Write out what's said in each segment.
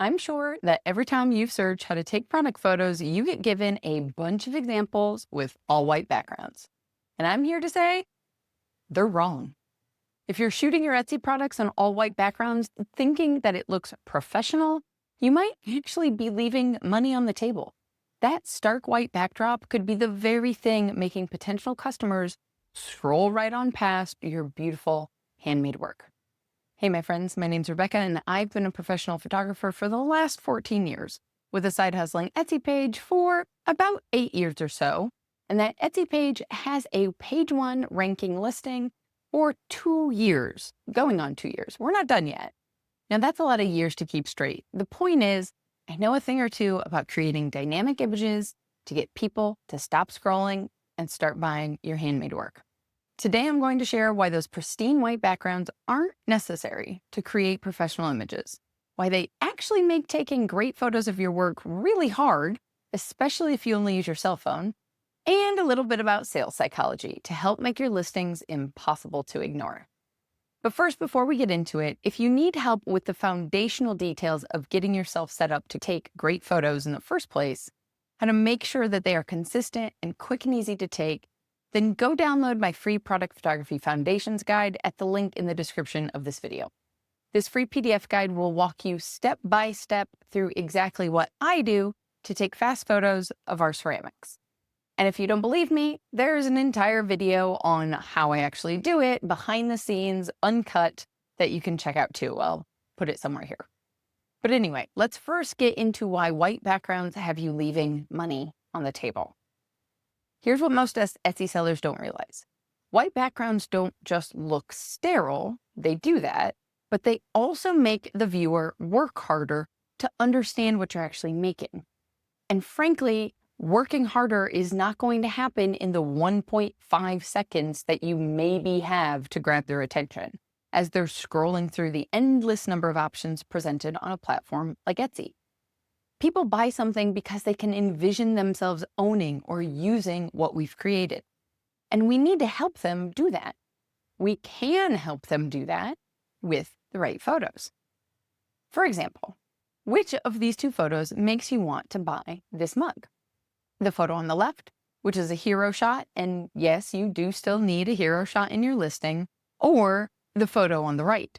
I'm sure that every time you search how to take product photos, you get given a bunch of examples with all white backgrounds. And I'm here to say they're wrong. If you're shooting your Etsy products on all white backgrounds, thinking that it looks professional, you might actually be leaving money on the table. That stark white backdrop could be the very thing making potential customers scroll right on past your beautiful handmade work. Hey, my friends, my name's Rebecca, and I've been a professional photographer for the last 14 years, with a side hustling Etsy page for about 8 years or so. And that Etsy page has a page one ranking listing for 2 years, going on 2 years. We're not done yet. Now, that's a lot of years to keep straight. The point is, I know a thing or two about creating dynamic images to get people to stop scrolling and start buying your handmade work. Today, I'm going to share why those pristine white backgrounds aren't necessary to create professional images, why they actually make taking great photos of your work really hard, especially if you only use your cell phone, and a little bit about sales psychology to help make your listings impossible to ignore. But first, before we get into it, if you need help with the foundational details of getting yourself set up to take great photos in the first place, how to make sure that they are consistent and quick and easy to take, then go download my free Product Photography Foundations guide at the link in the description of this video. This free PDF guide will walk you step by step through exactly what I do to take fast photos of our ceramics. And if you don't believe me, there's an entire video on how I actually do it, behind the scenes, uncut, that you can check out too. I'll put it somewhere here. But anyway, let's first get into why white backgrounds have you leaving money on the table. Here's what most Etsy sellers don't realize. White backgrounds don't just look sterile, they do that, but they also make the viewer work harder to understand what you're actually making. And frankly, working harder is not going to happen in the 1.5 seconds that you maybe have to grab their attention, as they're scrolling through the endless number of options presented on a platform like Etsy. People buy something because they can envision themselves owning or using what we've created. And we need to help them do that. We can help them do that with the right photos. For example, which of these two photos makes you want to buy this mug? The photo on the left, which is a hero shot, and yes, you do still need a hero shot in your listing, or the photo on the right.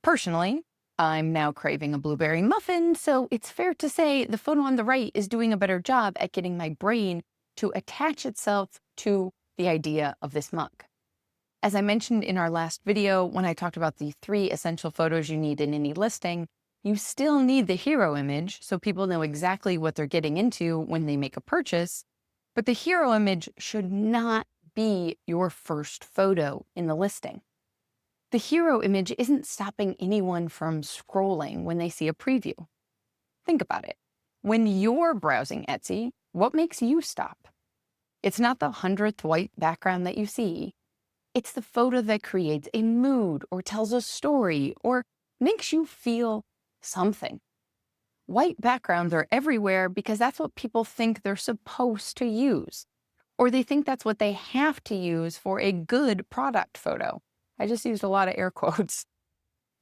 Personally, I'm now craving a blueberry muffin, so it's fair to say the photo on the right is doing a better job at getting my brain to attach itself to the idea of this mug. As I mentioned in our last video, when I talked about the 3 essential photos you need in any listing, you still need the hero image so people know exactly what they're getting into when they make a purchase, but the hero image should not be your first photo in the listing. The hero image isn't stopping anyone from scrolling when they see a preview. Think about it. When you're browsing Etsy, what makes you stop? It's not the 100th white background that you see. It's the photo that creates a mood or tells a story or makes you feel something. White backgrounds are everywhere because that's what people think they're supposed to use, or they think that's what they have to use for a good product photo. I just used a lot of air quotes.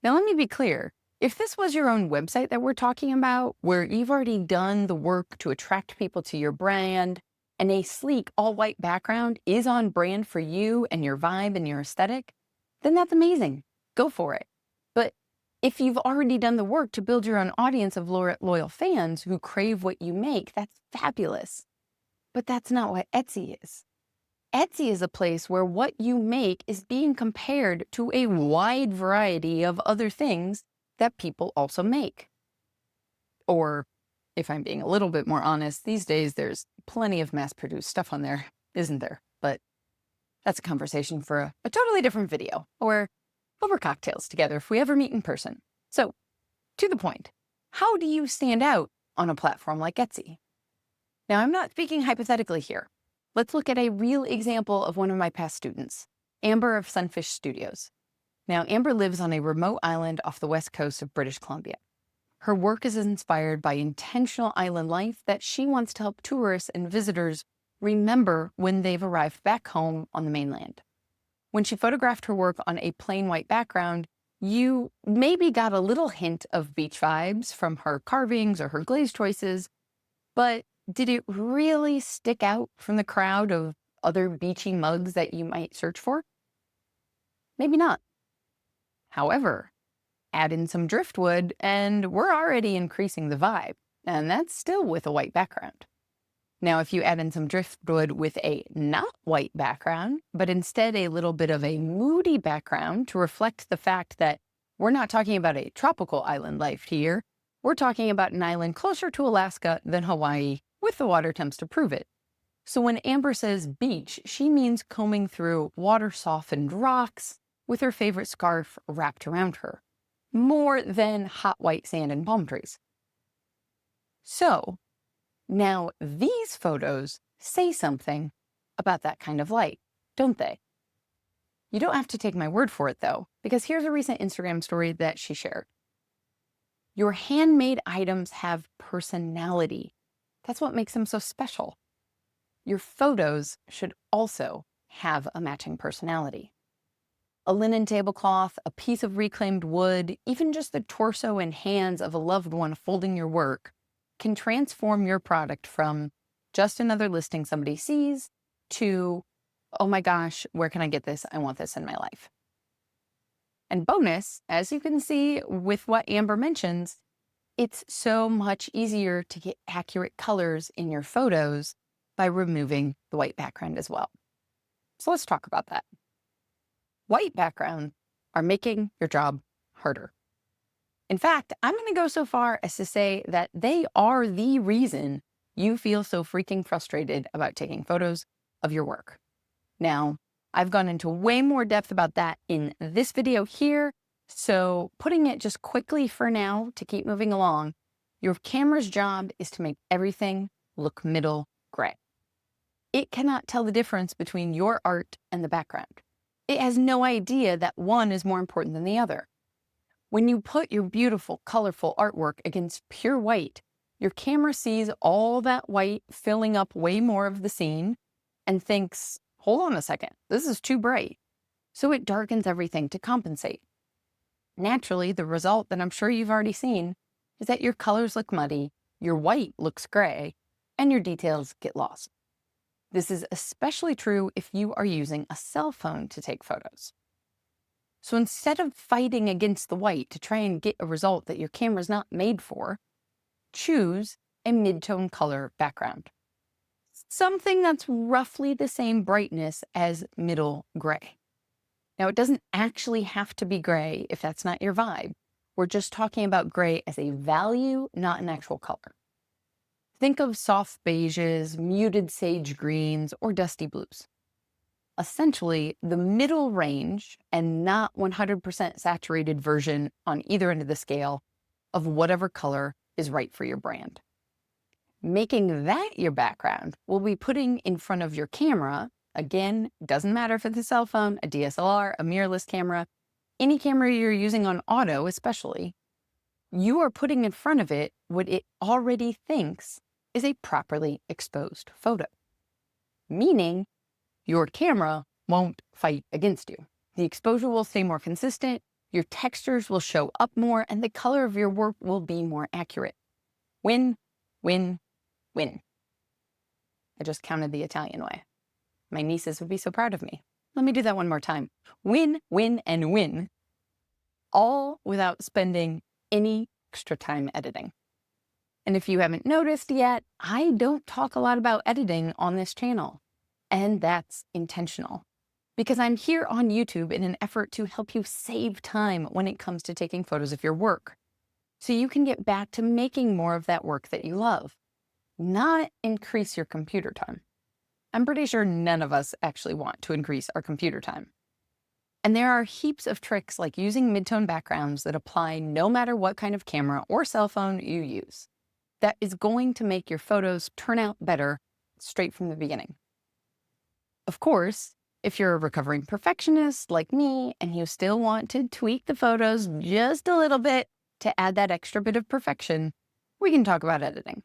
Now, let me be clear. If this was your own website that we're talking about, where you've already done the work to attract people to your brand, and a sleek all-white background is on brand for you and your vibe and your aesthetic, then that's amazing. Go for it. But if you've already done the work to build your own audience of loyal fans who crave what you make, that's fabulous. But that's not what Etsy is. Etsy is a place where what you make is being compared to a wide variety of other things that people also make. Or, if I'm being a little bit more honest, these days there's plenty of mass-produced stuff on there, isn't there? But that's a conversation for a totally different video, or over cocktails together if we ever meet in person. So, to the point, how do you stand out on a platform like Etsy? Now, I'm not speaking hypothetically here. Let's look at a real example of one of my past students, Amber of Sunfish Studios. Now, Amber lives on a remote island off the west coast of British Columbia. Her work is inspired by intentional island life that she wants to help tourists and visitors remember when they've arrived back home on the mainland. When she photographed her work on a plain white background, You maybe got a little hint of beach vibes from her carvings or her glaze choices, but did it really stick out from the crowd of other beachy mugs that you might search for? Maybe not. However, add in some driftwood and we're already increasing the vibe, and that's still with a white background. Now, if you add in some driftwood with a not white background, but instead a little bit of a moody background to reflect the fact that we're not talking about a tropical island life here, we're talking about an island closer to Alaska than Hawaii, with the water temps to prove it. So when Amber says beach, she means combing through water-softened rocks with her favorite scarf wrapped around her, more than hot white sand and palm trees. So now these photos say something about that kind of light, don't they? You don't have to take my word for it though, because here's a recent Instagram story that she shared. Your handmade items have personality. That's what makes them so special. Your photos should also have a matching personality. A linen tablecloth, a piece of reclaimed wood, even just the torso and hands of a loved one folding your work can transform your product from just another listing somebody sees to, oh my gosh, where can I get this? I want this in my life. And bonus, as you can see with what Amber mentions, it's so much easier to get accurate colors in your photos by removing the white background as well. So let's talk about that. White backgrounds are making your job harder. In fact, I'm going to go so far as to say that they are the reason you feel so freaking frustrated about taking photos of your work. Now, I've gone into way more depth about that in this video here, so putting it just quickly for now to keep moving along, your camera's job is to make everything look middle gray. It cannot tell the difference between your art and the background. It has no idea that one is more important than the other. When you put your beautiful, colorful artwork against pure white, your camera sees all that white filling up way more of the scene and thinks, hold on a second, this is too bright. So it darkens everything to compensate. Naturally, the result that I'm sure you've already seen is that your colors look muddy, your white looks gray, and your details get lost. This is especially true if you are using a cell phone to take photos. So instead of fighting against the white to try and get a result that your camera's not made for, choose a mid-tone color background. Something that's roughly the same brightness as middle gray. Now, it doesn't actually have to be gray if that's not your vibe. We're just talking about gray as a value, not an actual color. Think of soft beiges, muted sage greens, or dusty blues. Essentially, the middle range and not 100% saturated version on either end of the scale of whatever color is right for your brand. Making that your background will be putting in front of your camera, again, doesn't matter if it's a cell phone, a DSLR, a mirrorless camera, any camera you're using on auto especially, you are putting in front of it what it already thinks is a properly exposed photo. Meaning, your camera won't fight against you. The exposure will stay more consistent, your textures will show up more, and the color of your work will be more accurate. Win, win, win. I just counted the Italian way. My nieces would be so proud of me. Let me do that one more time. Win, win, and win. All without spending any extra time editing. And if you haven't noticed yet, I don't talk a lot about editing on this channel. And that's intentional. Because I'm here on YouTube in an effort to help you save time when it comes to taking photos of your work. So you can get back to making more of that work that you love, not increase your computer time. I'm pretty sure none of us actually want to increase our computer time. And there are heaps of tricks like using mid-tone backgrounds that apply no matter what kind of camera or cell phone you use. That is going to make your photos turn out better straight from the beginning. Of course, if you're a recovering perfectionist like me and you still want to tweak the photos just a little bit to add that extra bit of perfection, we can talk about editing.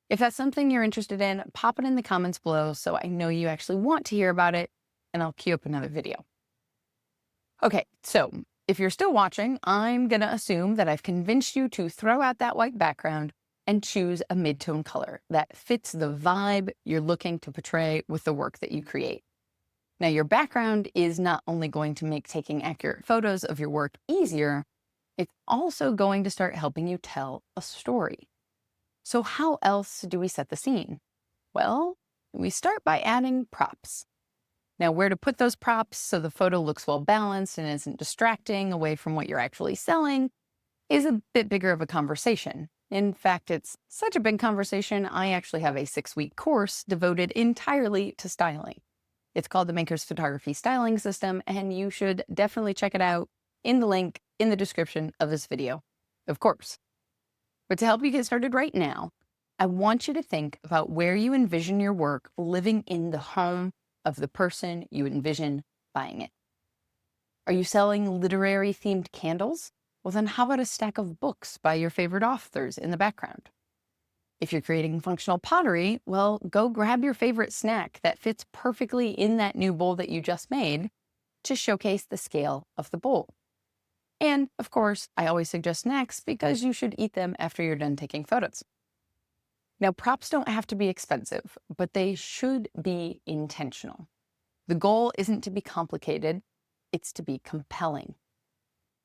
If that's something you're interested in, pop it in the comments below so I know you actually want to hear about it, and I'll queue up another video. Okay, so If you're still watching, I'm going to assume that I've convinced you to throw out that white background and choose a mid-tone color that fits the vibe you're looking to portray with the work that you create. Now, your background is not only going to make taking accurate photos of your work easier, it's also going to start helping you tell a story. So how else do we set the scene? Well, we start by adding props. Now, where to put those props so the photo looks well balanced and isn't distracting away from what you're actually selling is a bit bigger of a conversation. In fact, it's such a big conversation, I actually have a 6-week course devoted entirely to styling. It's called the Maker's Photography Styling System, and you should definitely check it out in the link in the description of this video, of course. But to help you get started right now, I want you to think about where you envision your work living in the home of the person you envision buying it. Are you selling literary themed candles? Well, then how about a stack of books by your favorite authors in the background? If you're creating functional pottery, well, go grab your favorite snack that fits perfectly in that new bowl that you just made to showcase the scale of the bowl. And of course, I always suggest snacks because you should eat them after you're done taking photos. Now, props don't have to be expensive, but they should be intentional. The goal isn't to be complicated, it's to be compelling.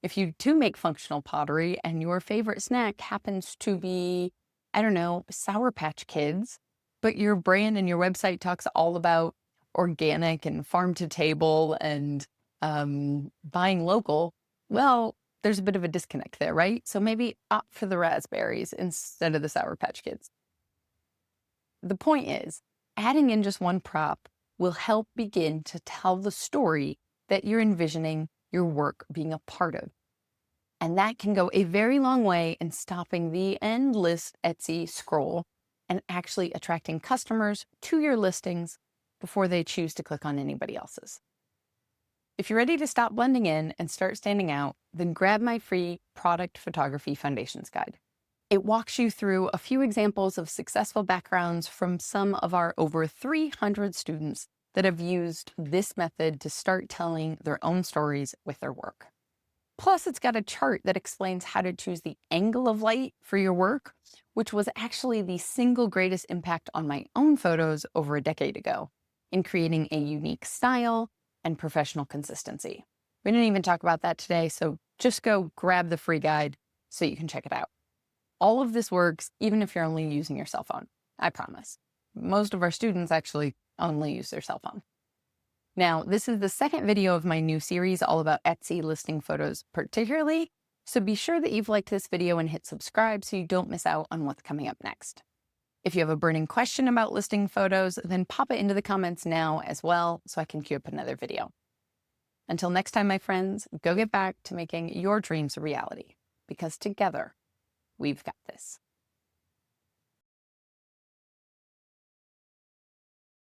If you do make functional pottery and your favorite snack happens to be, I don't know, Sour Patch Kids, but your brand and your website talks all about organic and farm to table and buying local, well, there's a bit of a disconnect there, right? So maybe opt for the raspberries instead of the Sour Patch Kids. The point is, adding in just one prop will help begin to tell the story that you're envisioning your work being a part of. And that can go a very long way in stopping the endless Etsy scroll and actually attracting customers to your listings before they choose to click on anybody else's. If you're ready to stop blending in and start standing out, then grab my free Product Photography Foundations Guide. It walks you through a few examples of successful backgrounds from some of our over 300 students that have used this method to start telling their own stories with their work. Plus, it's got a chart that explains how to choose the angle of light for your work, which was actually the single greatest impact on my own photos over a decade ago in creating a unique style and professional consistency. We didn't even talk about that today, so just go grab the free guide so you can check it out. All of this works even if you're only using your cell phone, I promise. Most of our students actually only use their cell phone. Now, this is the second video of my new series all about Etsy listing photos particularly, so be sure that you've liked this video and hit subscribe so you don't miss out on what's coming up next. If you have a burning question about listing photos, then pop it into the comments now as well so I can queue up another video. Until next time, my friends, go get back to making your dreams a reality, because together, we've got this.